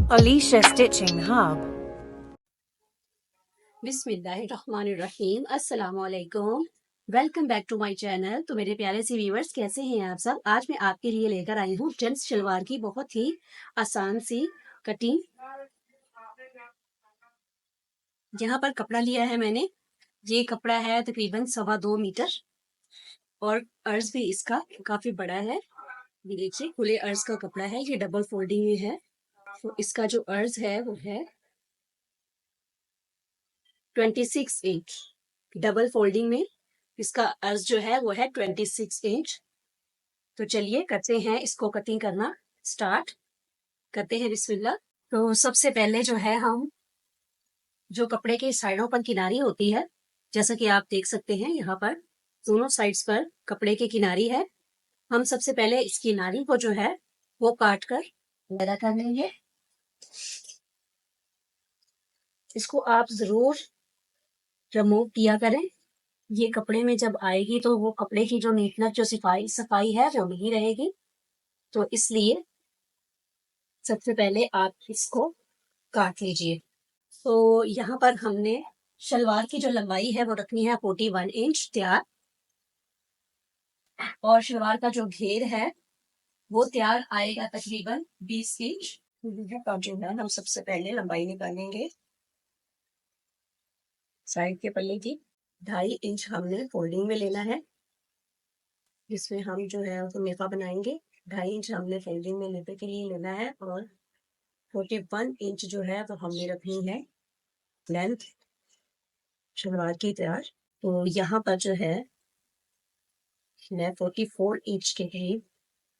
Alicia Stitching Hub. बिस्मिल्लाहिर्रहमानिर्रहीम अस्सलाम वालेकुम। Welcome back to my channel. तो मेरे प्यारे से व्यूवर्स, कैसे हैं आप सब? आज मैं आपके लिए लेकर आई हूँ जेंट्स शलवार की बहुत ही आसान सी कटिंग। यहाँ पर कपड़ा लिया है मैंने, ये कपड़ा है तकरीबन 2.25 मीटर और अर्ज भी इसका काफी बड़ा है। ये देखिए खुले अर्ज का कपड़ा है, ये डबल फोल्डिंग में है। तो इसका जो अर्ज है वो है 26 इंच। डबल फोल्डिंग में इसका अर्ज जो है वो है 26 इंच। तो चलिए करते हैं इसको कटिंग करना स्टार्ट करते हैं, बिस्मिल्लाह। तो सबसे पहले जो है हम जो कपड़े के साइडों पर किनारी होती है, जैसा कि आप देख सकते हैं यहाँ पर दोनों साइड्स पर कपड़े की किनारी है। हम सबसे पहले इस किनारी को जो है वो काट कर पैदा कर लेंगे। इसको आप जरूर रिमूव किया करें, ये कपड़े में जब आएगी तो वो कपड़े की जो नीटनेस जो सफाई है वो नहीं रहेगी। तो इसलिए सबसे पहले आप इसको काट लीजिए। तो यहाँ पर हमने शलवार की जो लंबाई है वो रखनी है 41 इंच तैयार, और शलवार का जो घेर है वो तैयार आएगा तकरीबन 20 इंच। का जो है हम सबसे पहले लंबाई निकालेंगे साइड के पल्ले की। 2.5 इंच हमने फोल्डिंग में लेना है, जिसमें हम जो है उसको नेफा बनाएंगे। 2.5 इंच हमने फोल्डिंग में नेफे के लिए लेना है, और 41 इंच जो है तो हमने रखनी है लेंथ शलवार की तैयार। तो यहाँ पर जो है मैं 44 इंच के करीब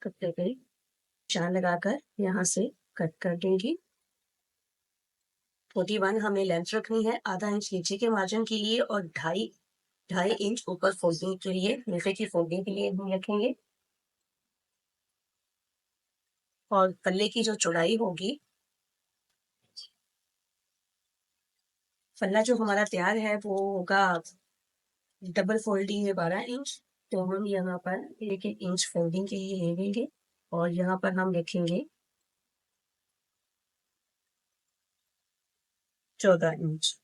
कपड़े पे निशान लगाकर यहाँ से कट कर दूंगी। 41 हमें लेंथ रखनी है, आधा इंच नीचे के मार्जिन के लिए और ढाई इंच ऊपर फोल्डिंग के लिए, नीचे की फोल्डिंग के लिए हम रखेंगे। और पल्ले की जो चौड़ाई होगी, पल्ला जो हमारा तैयार है वो होगा डबल फोल्डिंग में 12 इंच। तो हम यहाँ पर 1 इंच फोल्डिंग के लिए ले लेंगे, और यहाँ पर हम रखेंगे 14 इंच।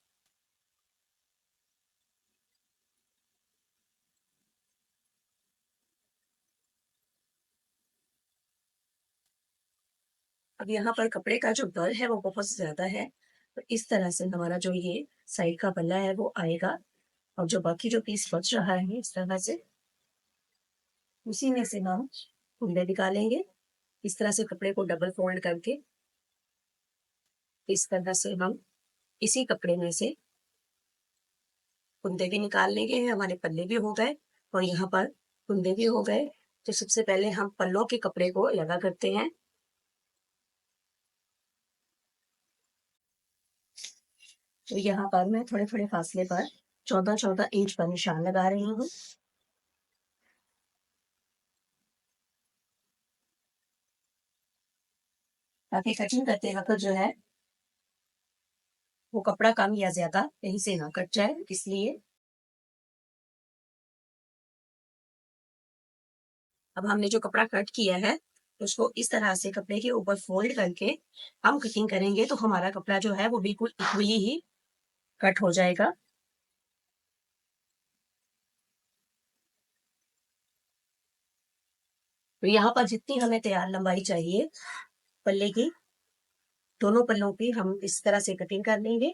अब यहाँ पर कपड़े का जो बल है वो बहुत ज्यादा है, तो इस तरह से हमारा जो ये साइड का पल्ला है वो आएगा। और जो बाकी जो पीस बच रहा है इस तरह से, उसी में से हम कुंडे निकालेंगे। इस तरह से कपड़े को डबल फोल्ड करके इस तरह से हम इसी कपड़े में से कुंदे भी निकाल लेंगे। हमारे पल्ले भी हो गए और यहाँ पर कुंदे भी हो गए। तो सबसे पहले हम पल्लों के कपड़े को लगा करते हैं। तो यहाँ पर मैं थोड़े थोड़े फासले पर 14-14 इंच पर निशान लगा रही हूँ। ताकि कटिंग करते वक्त जो है वो कपड़ा कम या ज्यादा कहीं से ना कट जाए, इसलिए। अब हमने जो कपड़ा कट किया है उसको इस तरह से कपड़े के ऊपर फोल्ड करके हम कटिंग करेंगे, तो हमारा कपड़ा जो है वो बिल्कुल इक्वली ही कट हो जाएगा। तो यहाँ पर जितनी हमें तैयार लंबाई चाहिए पल्ले की, दोनों पल्लों की हम इस तरह से कटिंग कर लेंगे।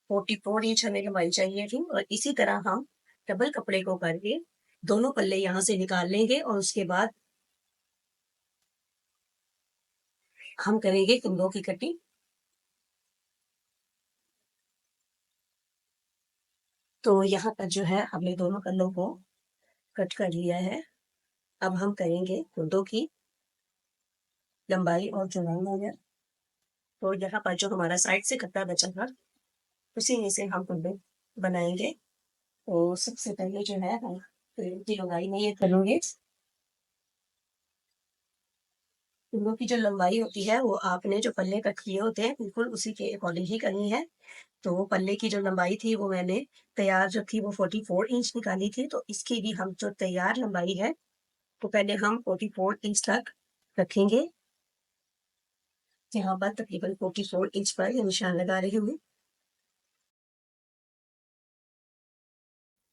44 इंच हमें लंबाई चाहिए थी, और इसी तरह हम डबल कपड़े को करके दोनों पल्ले यहाँ से निकाल लेंगे, और उसके बाद हम करेंगे कुंदों की कटिंग। तो यहाँ पर जो है हमने दोनों पल्लों को कट कर लिया है। अब हम करेंगे कुंदों की लंबाई और चौड़ाई वगैरह। तो यहाँ पर जो हमारा साइड से कपड़ा बचा था उसी में से हम कुंदे बनाएंगे। तो सबसे पहले जो है हम की लंबाई में ये करेंगे। कुंदों की जो लंबाई होती है वो आपने जो पल्ले कट किए होते हैं बिल्कुल उसी के अकॉर्डिंग ही करनी है। तो वो पल्ले की जो लंबाई थी वो मैंने तैयार जो थी वो 44 इंच निकाली थी। तो इसकी भी हम जो तैयार लंबाई है तो पहले हम 44 इंच तक रखेंगे, यहाँ पर तकरीबन 44 इंच पर ये निशान लगा रही हूँ।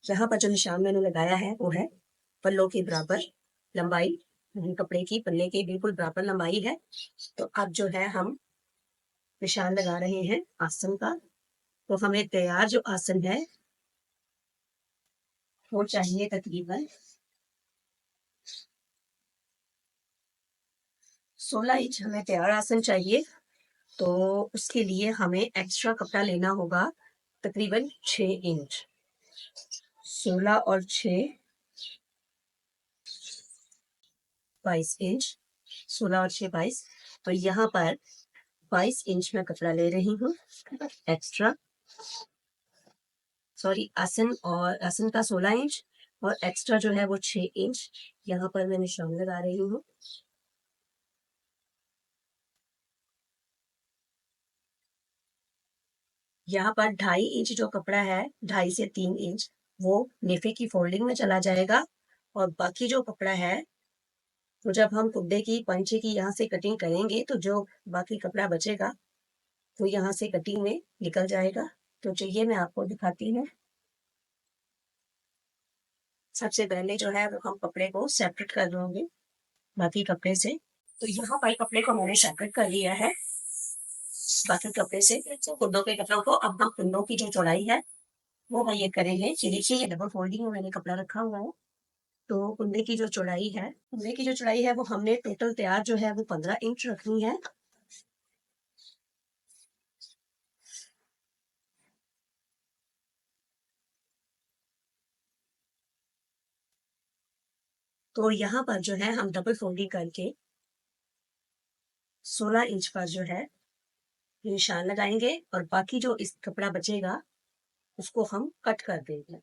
यहाँ पर जो निशान मैंने लगाया है वो है पल्लों के बराबर लंबाई, कपड़े की पल्ले के बिल्कुल बराबर लंबाई है। तो अब जो है हम निशान लगा रहे हैं आसन का। तो हमें तैयार जो आसन है वो चाहिए तकरीबन 16 इंच हमें तैयार आसन चाहिए। तो उसके लिए हमें एक्स्ट्रा कपड़ा लेना होगा तकरीबन 6 इंच। 16 और 6 22 इंच, 16 और 6 22। तो यहाँ पर 22 इंच में कपड़ा ले रही हूँ एक्स्ट्रा। सॉरी, आसन का 16 इंच और एक्स्ट्रा जो है वो 6 इंच। यहाँ पर मैं निशान लगा रही हूँ। यहाँ पर 2.5 इंच जो कपड़ा है, 2.5 से 3 इंच, वो नेफे की फोल्डिंग में चला जाएगा। और बाकी जो कपड़ा है, तो जब हम कुड्डे की पंचे की यहाँ से कटिंग करेंगे तो जो बाकी कपड़ा बचेगा वो यहाँ से कटिंग में निकल जाएगा। तो चलिए मैं आपको दिखाती हूँ। सबसे पहले जो है वो हम कपड़े को सेपरेट कर लेंगे बाकी कपड़े से। तो यहाँ पर कपड़े को मैंने सेपरेट कर लिया है बाकी कपड़े से। कुंडों के कपड़ों को अब हम कुंडों की जो चौड़ाई है वो हम ये करेंगे। देखिए ये डबल फोल्डिंग में मैंने कपड़ा रखा हुआ है। तो कुंडे की जो चौड़ाई है, वो हमने टोटल तैयार जो है वो 15 इंच रखनी है। तो यहाँ पर जो है हम डबल फोल्डिंग करके 16 इंच पर जो है निशान लगाएंगे और बाकी जो इस कपड़ा बचेगा उसको हम कट कर देंगे।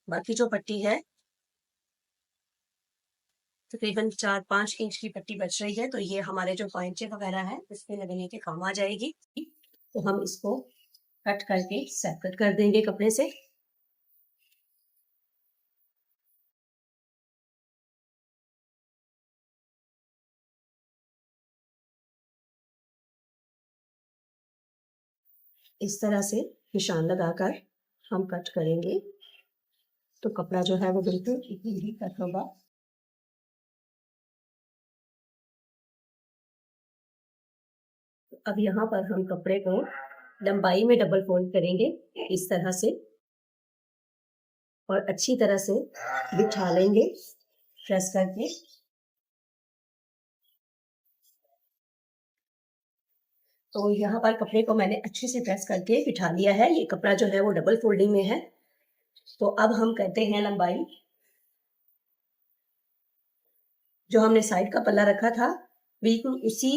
बाकी जो पट्टी है तकरीबन 4-5 इंच की पट्टी बच रही है। तो ये हमारे जो पॉइंचे वगैरह है इसमें लगने के काम आ जाएगी। तो हम इसको कट करके सेपरेट कर देंगे कपड़े से। इस तरह से निशान लगाकर हम कट करेंगे तो कपड़ा जो है वो बिल्कुल इजीली कट होगा। अब यहाँ पर हम कपड़े को लंबाई में डबल फोल्ड करेंगे इस तरह से और अच्छी तरह से बिठा लेंगे प्रेस करके। तो यहाँ पर कपड़े को मैंने अच्छे से प्रेस करके बिठा लिया है। ये कपड़ा जो है वो डबल फोल्डिंग में है। तो अब हम करते हैं लंबाई। जो हमने साइड का पल्ला रखा था बिल्कुल उसी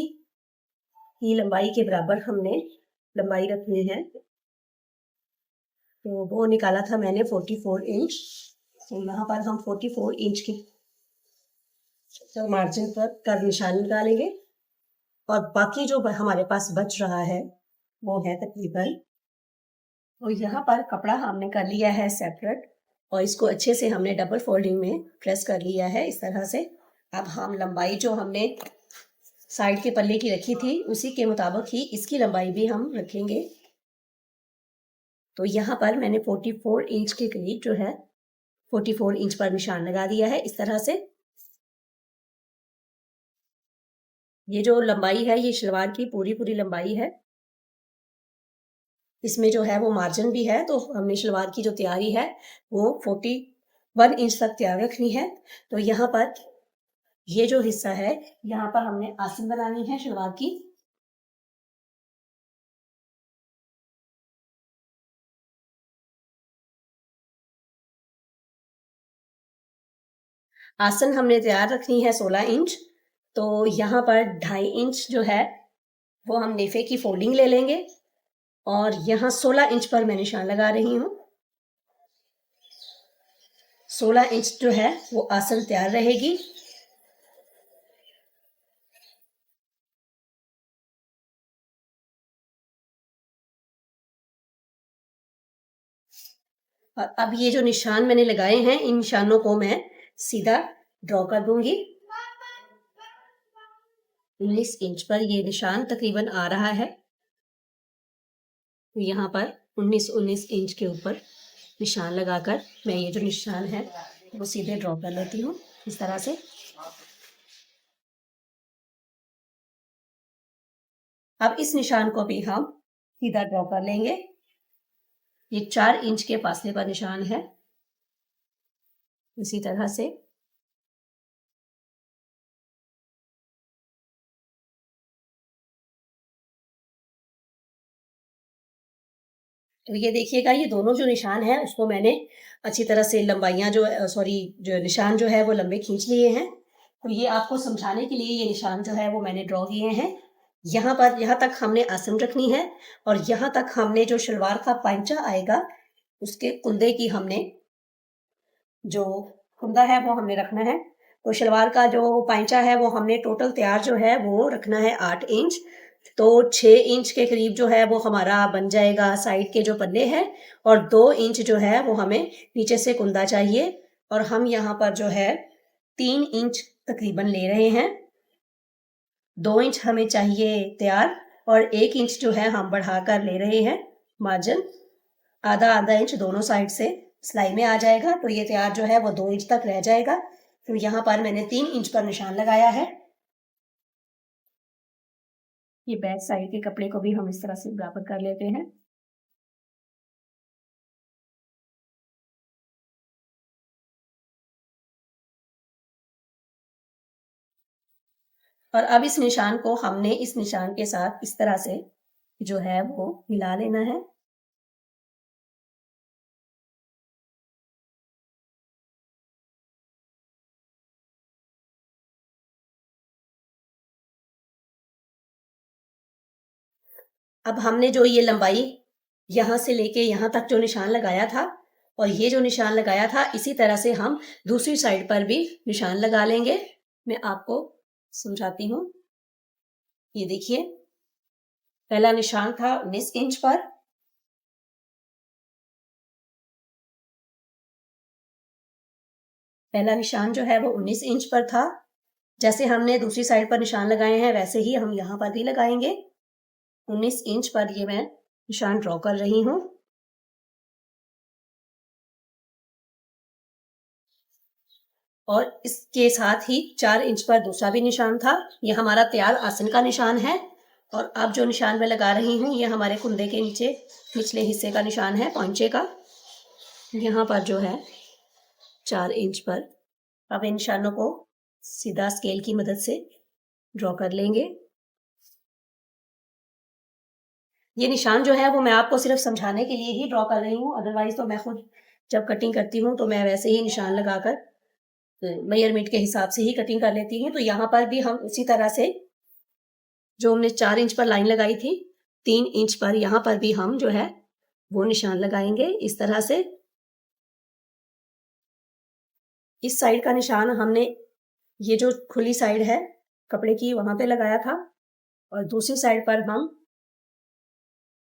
की लंबाई के बराबर हमने लंबाई रखनी है। तो वो निकाला था मैंने 44 इंच। तो यहाँ पर हम 44 इंच की तो मार्जिन पर कर निशान निकालेंगे और बाकी जो हमारे पास बच रहा है वो है तकरीबन। तो यहाँ पर कपड़ा हमने कर लिया है सेपरेट और इसको अच्छे से हमने डबल फोल्डिंग में प्रेस कर लिया है इस तरह से। अब हम लंबाई जो हमने साइड के पल्ले की रखी थी उसी के मुताबिक ही इसकी लंबाई भी हम रखेंगे। तो यहाँ पर मैंने 44 इंच के करीब जो है 44 इंच पर निशान लगा दिया है इस तरह से। ये जो लंबाई है ये शलवार की पूरी लंबाई है। इसमें जो है वो मार्जिन भी है। तो हमने शलवार की जो तैयारी है वो 41 इंच तक तैयार रखनी है। तो यहाँ पर ये जो हिस्सा है यहाँ पर हमने आसन बनानी है शलवार की। आसन हमने तैयार रखनी है 16 इंच। तो यहाँ पर 2.5 इंच जो है वो हम नेफे की फोल्डिंग ले लेंगे और यहाँ 16 इंच पर मैं निशान लगा रही हूँ। 16 इंच जो है वो आसन तैयार रहेगी। और अब ये जो निशान मैंने लगाए हैं इन निशानों को मैं सीधा ड्रॉ कर दूंगी। 19 इंच पर ये निशान तकरीबन आ रहा है। तो यहाँ पर 19 इंच के ऊपर निशान लगाकर मैं ये जो निशान है वो सीधे ड्रॉ कर लेती हूँ इस तरह से। अब इस निशान को भी हम सीधा ड्रॉ कर लेंगे। ये 4 इंच के फासले पर निशान है। इसी तरह से तो ये देखिएगा, ये दोनों जो निशान है उसको मैंने अच्छी तरह से लंबाइयाँ जो जो निशान जो है वो लंबे खींच लिए हैं। तो ये आपको समझाने के लिए ये निशान जो है वो मैंने ड्रॉ किए हैं। यहाँ पर यहाँ तक हमने आसन रखनी है और यहाँ तक हमने जो शलवार का पांचा आएगा उसके कुंदे की हमने जो कुंदा है वो हमने रखना है। तो शलवार का जो पांचा है वो हमने टोटल तैयार जो है वो रखना है 8 इंच। तो 6 इंच के करीब जो है वो हमारा बन जाएगा साइड के जो पन्ने हैं और 2 इंच जो है वो हमें नीचे से कुंदा चाहिए और हम यहाँ पर जो है 3 इंच तकरीबन ले रहे हैं। 2 इंच हमें चाहिए तैयार और 1 इंच जो है हम बढ़ाकर ले रहे हैं मार्जिन। आधा आधा इंच दोनों साइड से सिलाई में आ जाएगा तो ये तैयार जो है वो 2 इंच तक रह जाएगा। तो यहाँ पर मैंने 3 इंच पर निशान लगाया है। ये बैक साइड के कपड़े को भी हम इस तरह से बराबर कर लेते हैं। और अब इस निशान को हमने इस निशान के साथ इस तरह से जो है वो मिला लेना है। अब हमने जो ये लंबाई यहाँ से लेके यहाँ तक जो निशान लगाया था और ये जो निशान लगाया था इसी तरह से हम दूसरी साइड पर भी निशान लगा लेंगे। मैं आपको समझाती हूँ। ये देखिए, पहला निशान था 19 इंच पर। पहला निशान जो है वो 19 इंच पर था। जैसे हमने दूसरी साइड पर निशान लगाए हैं वैसे ही हम यहाँ पर भी लगाएंगे। 19 इंच पर ये मैं निशान ड्रॉ कर रही हूँ। और इसके साथ ही 4 इंच पर दूसरा भी निशान था। ये हमारा तैयार आसन का निशान है। और अब जो निशान मैं लगा रही हूँ ये हमारे कुंदे के नीचे निचले हिस्से का निशान है, पौंचे का। यहाँ पर जो है 4 इंच पर अब इन निशानों को सीधा स्केल की मदद से ड्रॉ कर लेंगे। ये निशान जो है वो मैं आपको सिर्फ समझाने के लिए ही ड्रॉ कर रही हूँ। अदरवाइज तो मैं खुद जब कटिंग करती हूँ तो मैं वैसे ही निशान लगाकर मेजरमेंट के हिसाब से ही कटिंग कर लेती हूँ। तो यहाँ पर भी हम उसी तरह से जो हमने 4 इंच पर लाइन लगाई थी 3 इंच पर यहाँ पर भी हम जो है वो निशान लगाएंगे इस तरह से। इस साइड का निशान हमने ये जो खुली साइड है कपड़े की वहां पे लगाया था और दूसरी साइड पर हम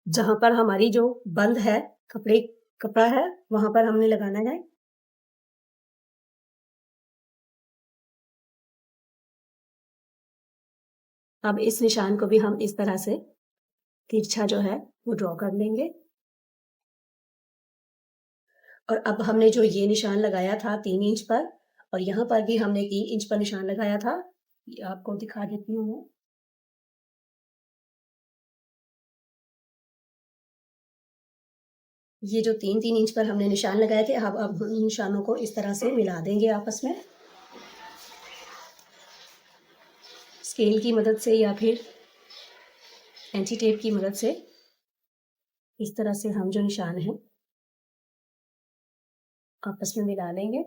जहां पर हमारी जो बंद है कपड़ा है वहां पर हमने लगाना है। अब इस निशान को भी हम इस तरह से तिरछा जो है वो ड्रॉ कर लेंगे। और अब हमने जो ये निशान लगाया था 3 इंच पर और यहाँ पर भी हमने 3 इंच पर निशान लगाया था। ये आपको दिखा देती हूँ मैं। ये जो 3-3 इंच पर हमने निशान लगाए थे अब हम निशानों को इस तरह से मिला देंगे आपस में स्केल की मदद से या फिर एंटी टेप की मदद से। इस तरह से हम जो निशान है आपस में मिला लेंगे।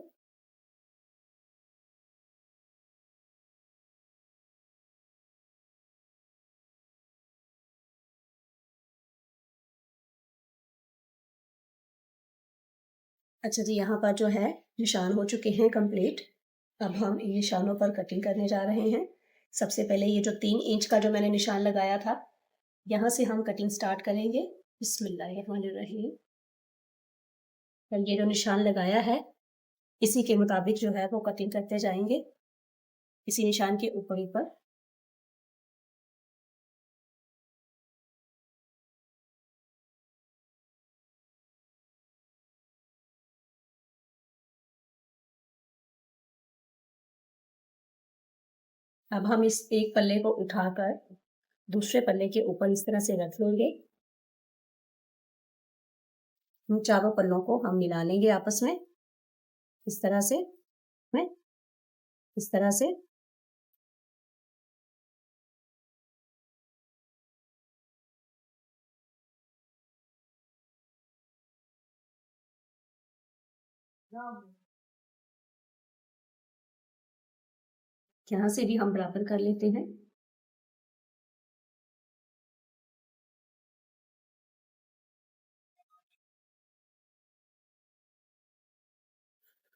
अच्छा जी, यहाँ पर जो है निशान हो चुके हैं कंप्लीट। अब हम इन निशानों पर कटिंग करने जा रहे हैं। सबसे पहले ये जो 3 इंच का जो मैंने निशान लगाया था यहाँ से हम कटिंग स्टार्ट करेंगे। बिस्मिल्लाहिर्रहमानिर्रहीम। ये जो निशान लगाया है इसी के मुताबिक जो है वो कटिंग करते जाएंगे, इसी निशान के ऊपर ऊपर। अब हम इस एक पल्ले को उठाकर दूसरे पल्ले के ऊपर इस तरह से रख लेंगे। इन चारों पल्लों को हम मिला लेंगे आपस में इस तरह से, इस तरह से। यहाँ से भी हम बराबर कर लेते हैं।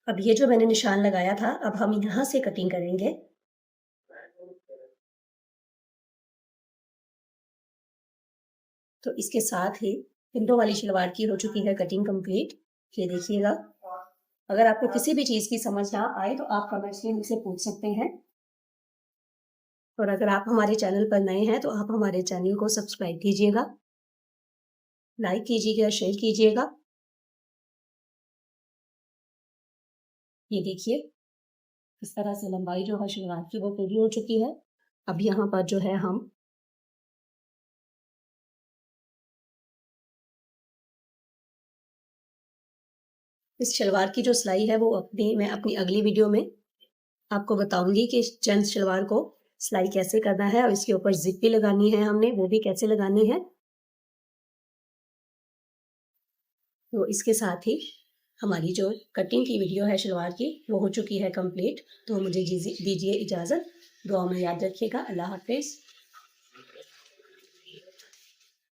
अब ये जो मैंने निशान लगाया था, अब हम यहाँ से कटिंग करेंगे। तो इसके साथ ही पिंडों वाली शलवार की हो चुकी है कटिंग कंप्लीट। ये देखिएगा। अगर आपको किसी भी चीज़ की समझ ना आए तो आप कमेंट्स में मुझसे पूछ सकते हैं। और अगर आप हमारे चैनल पर नए हैं तो आप हमारे चैनल को सब्सक्राइब कीजिएगा, लाइक कीजिएगा, शेयर कीजिएगा। ये देखिए इस तरह से लंबाई जो है शलवार की वो पूरी हो चुकी है। अब यहाँ पर जो है हम इस शलवार की जो सिलाई है वो मैं अपनी अगली वीडियो में आपको बताऊंगी कि चंद शलवार को सिलाई कैसे करना है और इसके ऊपर जिप भी लगानी है हमने, वो भी कैसे लगानी है। तो इसके साथ ही हमारी जो कटिंग की वीडियो है शलवार की वो हो चुकी है कंप्लीट। तो मुझे दीजिए इजाज़त। दुआ में याद रखिएगा। अल्लाह हाफिज़।